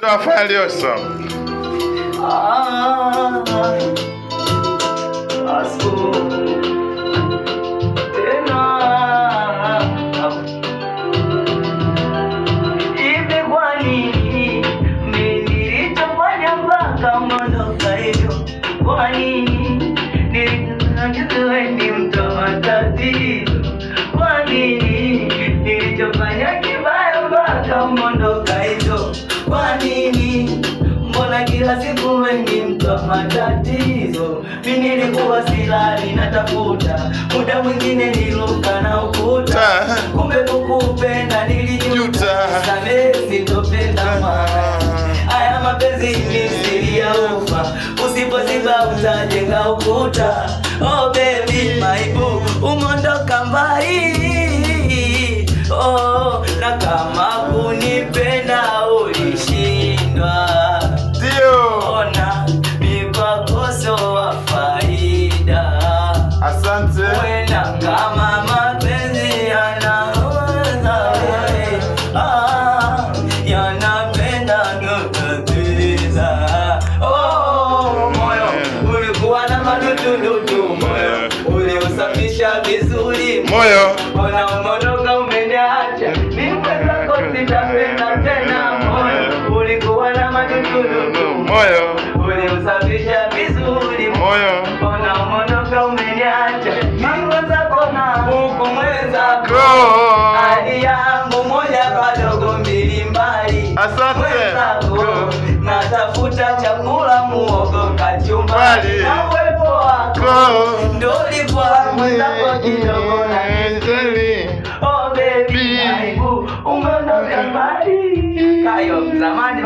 Rafael Yoso. Nilichofanya kibaya mpaka mondoka hivyo? Kwa nini? Mbona kila siku wewe ni mtu wa matatizo? Mimi nilikuwa silali natafuta, muda mwingine niluka na ukuta, kumbe kukupenda nilijuta, samehe sitopenda mwana. Haya mapenzi ni siri ya ufa, usipoziba utajenga ukuta. Oh baby my boo, umondoka mbali. Oh, na kama kunipenda ulishindwa, ndio ona mipakoso wa faida. Asante. Wena kama mapenzi yanaweza yanapenda nukatiza. Oh, moyo ulikuwa na madududu, moyo uliusafisha vizuri, moyo ona umondoka umeniacha, nimwezako sitapenda tena. Moyo ulikuwa na madududu, moyo uliusafisha vizuri, moyo ona umondoka umeniacha, nimwezako na huku mwezako. Hali yangu moja kadogo mbili mbali, mwezako natafuta chakula muogo kachumbari, na uwepo wako ndo ulikuwa mwezako kidogo na nizuri. Oh baby, umondoka mbali. Kayo zamani